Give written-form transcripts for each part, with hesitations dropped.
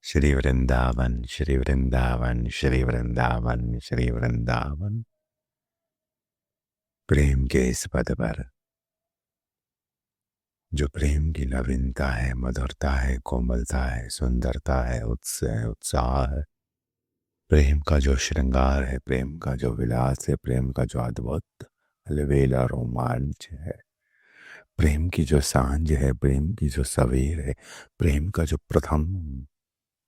श्री वृंदावन श्री वृंदावन श्री वृंदावन श्री वृंदावन। प्रेम के इस पद पर जो प्रेम की नवीनता है, मधुरता है, कोमलता है, सुंदरता है, उत्साह है, प्रेम का जो श्रृंगार है, प्रेम का जो विलास है, प्रेम का जो अद्भुत अलबेला रोमांच है, प्रेम की जो सांझ है, प्रेम की जो सवेर है, प्रेम का जो प्रथम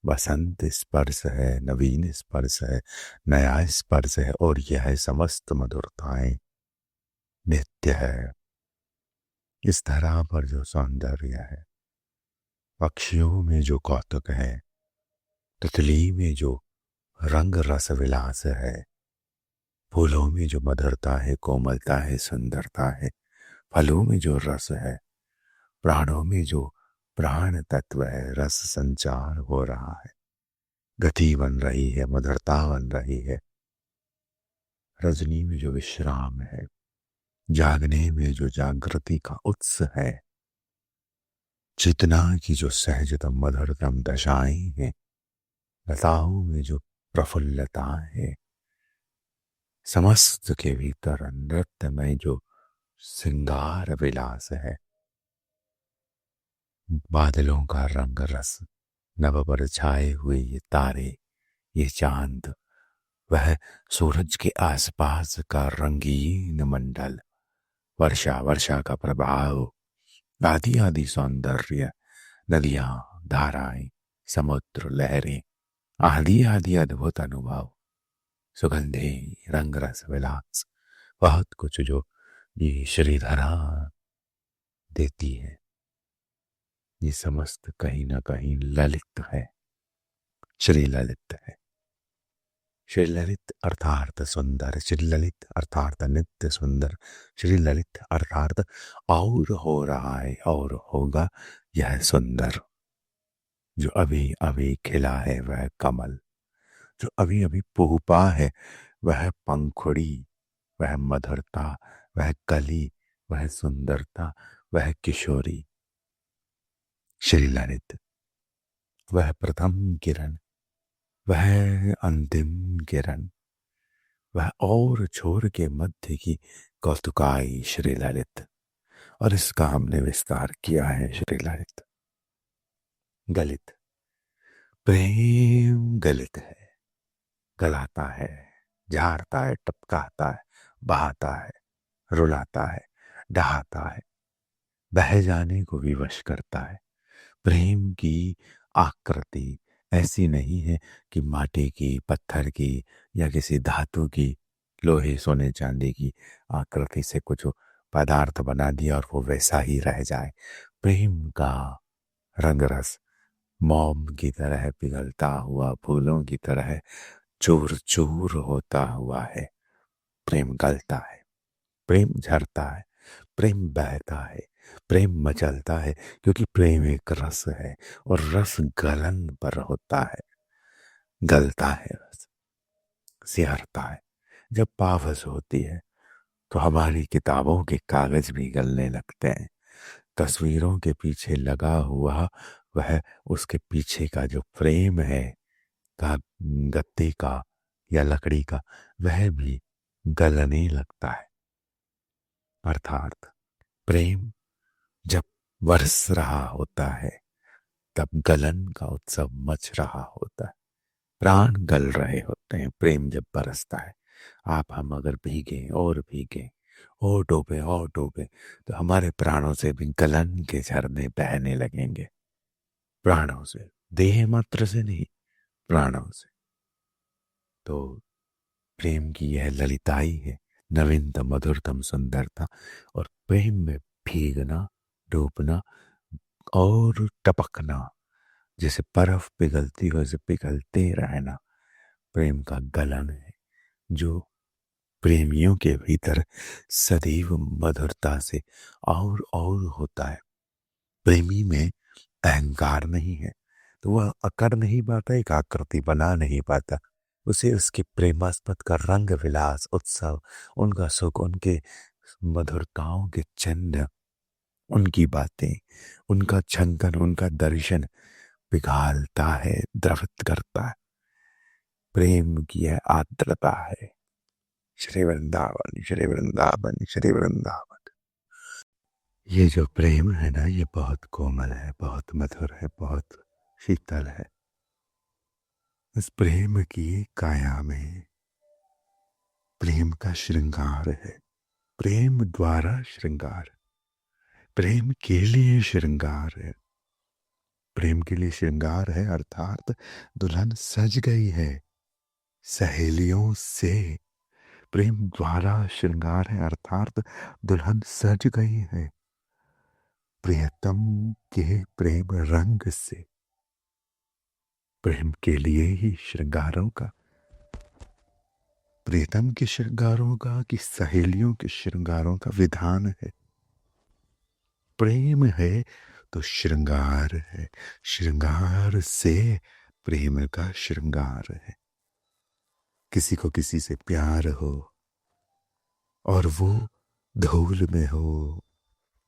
वसंत स्पर्श है, नवीन स्पर्श है, नया स्पर्श है, और यह समस्त मधुरताएं नित्य है। इस धरा पर जो सौंदर्य है, पक्षियों में जो कौतुक है, तितली में जो रंग रस विलास है, फूलों में जो मधुरता है, कोमलता है, सुंदरता है, फलों में जो रस है, प्राणों में जो प्राण तत्व है, रस संचार हो रहा है, गति बन रही है, मधुरता बन रही है, रजनी में जो विश्राम है, जागने में जो जागृति का उत्स है, चेतना की जो सहजतम मधुरतम दशाएं हैं, लताओं में जो प्रफुल्लता है, समस्त के भीतर नृत्य में जो श्रृंगार विलास है, बादलों का रंग रस, नभ पर छाए हुए ये तारे, ये चांद, वह सूरज के आसपास का रंगीन मंडल, वर्षा वर्षा का प्रभाव, आदि आदि सौंदर्य, नदियां, धाराएं, समुद्र, लहरें, आदि आदि अद्भुत अनुभव, सुगंधे, रंग रस विलास, बहुत कुछ जो ये श्रीधरा देती है, ये समस्त कहीं ना कहीं ललित है, श्री ललित है। श्री ललित अर्थात सुंदर, श्री ललित अर्थात नित्य सुंदर, श्री ललित अर्थात और हो रहा है और होगा यह सुंदर। जो अभी अभी खिला है वह कमल, जो अभी अभी पुपा है वह पंखुड़ी, वह मधुरता, वह कली, वह सुंदरता, वह किशोरी। श्री ललित वह प्रथम किरण, वह अंतिम किरण, वह और छोर के मध्य की कौतुकाई श्री ललित। और इसका हमने विस्तार किया है श्री ललित। गलित, प्रेम गलित है, गलाता है, झाड़ता है, टपकाता है, बहाता है, रुलाता है, डहाता है, बह जाने को विवश करता है। प्रेम की आकृति ऐसी नहीं है कि माटी की, पत्थर की या किसी धातु की, लोहे सोने चांदी की आकृति से कुछ पदार्थ बना दिया और वो वैसा ही रह जाए। प्रेम का रंग रस मोम की तरह पिघलता हुआ, फूलों की तरह चूर चूर होता हुआ है। प्रेम गलता है, प्रेम झरता है, प्रेम बहता है, प्रेम मचलता है, क्योंकि प्रेम एक रस है और रस गलन पर होता है, गलता है, रस सिहरता है। जब पावस होती है तो हमारी किताबों के कागज भी गलने लगते हैं। तस्वीरों के पीछे लगा हुआ वह उसके पीछे का जो फ्रेम है, का गत्ते का या लकड़ी का, वह भी गलने लगता है। अर्थात प्रेम जब बरस रहा होता है तब गलन का उत्सव मच रहा होता है, प्राण गल रहे होते हैं। प्रेम जब बरसता है, आप हम अगर भीगे और भीगे और डूबे तो हमारे प्राणों से भी गलन के झरने बहने लगेंगे। प्राणों से, देह मात्र से नहीं, प्राणों से। तो प्रेम की यह ललिताई है, नवीनतम मधुरतम सुंदरता। और प्रेम में भीगना, डूबना और टपकना, जैसे बर्फ पिघलती हो वैसे पिघलते रहना, प्रेम का गलन है, जो प्रेमियों के भीतर सदैव मधुरता से और होता है। प्रेमी में अहंकार नहीं है तो वह अकर नहीं पाता, एक आकृति बना नहीं पाता। उसे उसके प्रेमास्पद का रंग विलास, उत्सव, उनका सुख, उनके मधुरताओं के चिन्ह, उनकी बातें, उनका चिंतन, उनका दर्शन पिघालता है, द्रवित करता है। प्रेम की है आर्द्रता है। श्री वृंदावन, श्री वृंदावन, श्री वृंदावन। ये जो प्रेम है ना, ये बहुत कोमल है, बहुत मधुर है, बहुत शीतल है। इस प्रेम की काया में प्रेम का श्रृंगार है। प्रेम द्वारा श्रृंगार, प्रेम के लिए श्रृंगार है। प्रेम के लिए श्रृंगार है अर्थात दुल्हन सज गई है सहेलियों से। प्रेम द्वारा श्रृंगार है अर्थात दुल्हन सज गई है प्रियतम के प्रेम रंग से। प्रेम के लिए ही श्रृंगारों का, प्रियतम के श्रृंगारों का कि सहेलियों के श्रृंगारों का विधान है। प्रेम है तो श्रृंगार है, श्रृंगार से प्रेम का श्रृंगार है। किसी को किसी से प्यार हो और वो धूल में हो,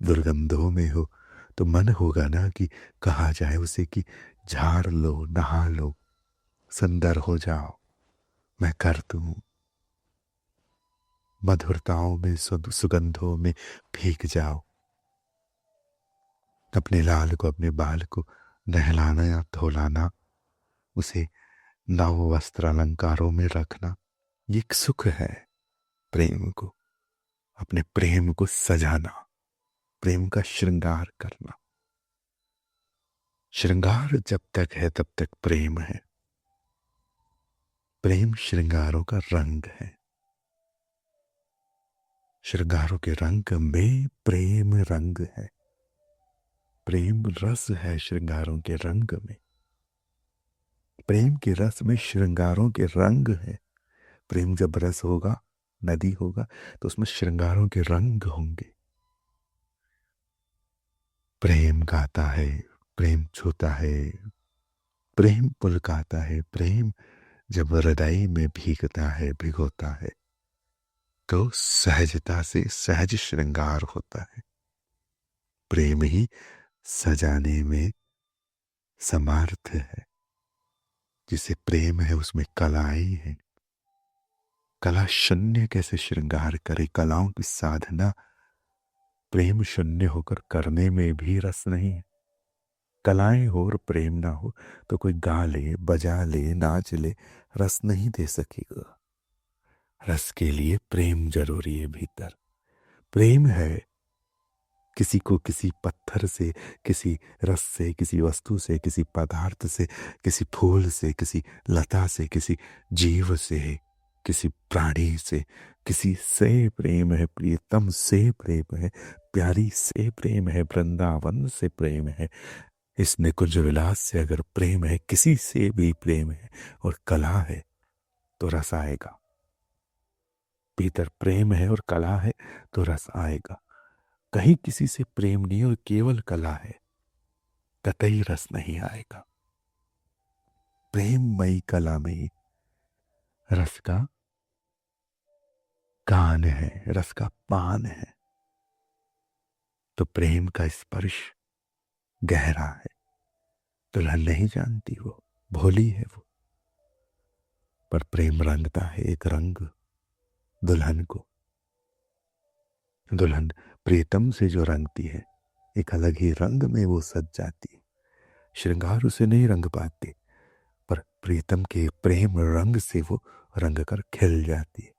दुर्गंधों में हो, तो मन होगा ना कि कहा जाए उसे कि झाड़ लो, नहा लो, सुंदर हो जाओ, मैं कर दूं। मधुरताओं में, सुगंधों में भीग जाओ। अपने लाल को, अपने बाल को नहलाना या धोलाना, उसे नव वस्त्र अलंकारों में रखना, ये एक सुख है। प्रेम को, अपने प्रेम को सजाना, प्रेम का श्रृंगार करना। श्रृंगार जब तक है तब तक प्रेम है। प्रेम श्रृंगारों का रंग है। श्रृंगारों के रंग में प्रेम रंग है। प्रेम रस है श्रृंगारों के रंग में। प्रेम के रस में श्रृंगारों के रंग है। प्रेम जब रस होगा, नदी होगा, तो उसमें श्रृंगारों के रंग होंगे। प्रेम गाता है, प्रेम छूता है, प्रेम पुलकाता है। प्रेम जब हृदय में भीगता है, भिगोता है, तो सहजता से सहज श्रृंगार होता है। प्रेम ही सजाने में समर्थ है। जिसे प्रेम है उसमें कलाएं हैं। कला शून्य कैसे श्रृंगार करे? कलाओं की साधना प्रेम शून्य होकर करने में भी रस नहीं है। कलाएं हो और प्रेम ना हो तो कोई गा ले, बजा ले, नाच ले, रस नहीं दे सकेगा। रस के लिए प्रेम जरूरी है भीतर। प्रेम है किसी को किसी पत्थर से, किसी रस से, किसी वस्तु से, किसी पदार्थ से, किसी फूल से, किसी लता से, किसी जीव से, किसी प्राणी से, किसी से प्रेम है। प्रियतम से प्रेम है, प्यारी से प्रेम है, वृंदावन से प्रेम है। इस निकुंज विलास से अगर प्रेम है, किसी से भी प्रेम है और कला है तो रस आएगा। भीतर प्रेम है और कला है तो रस आएगा। कहीं किसी से प्रेम नहीं और केवल कला है, कतई रस नहीं आएगा। प्रेममयी कला में ही रस का गान है, रस का पान है। तो प्रेम का स्पर्श गहरा है। दुल्हन नहीं जानती, वो भोली है वो, पर प्रेम रंगता है एक रंग दुल्हन को। दुल्हन प्रीतम से जो रंगती है, एक अलग ही रंग में वो सज जाती है। श्रृंगार उसे नहीं रंग पाते, पर प्रीतम के प्रेम रंग से वो रंग कर खिल जाती है।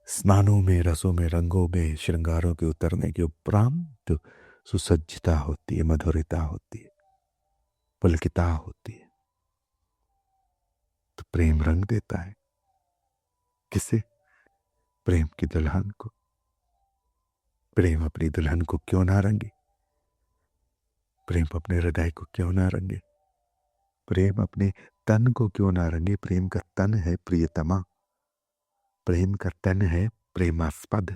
स्नानों में, रसों में, रंगों में, श्रृंगारों के उतरने के उपरांत सुसज्जता होती है, मधुरता होती है, पुलकिता होती है। तो प्रेम रंग देता है। किसे? प्रेम की दुल्हन को। प्रेम अपनी दुल्हन को क्यों ना रंगे? प्रेम अपने हृदय को क्यों ना रंगे? प्रेम अपने तन को क्यों ना रंगे? प्रेम का तन है प्रियतमा, प्रेम का तन है प्रेमास्पद,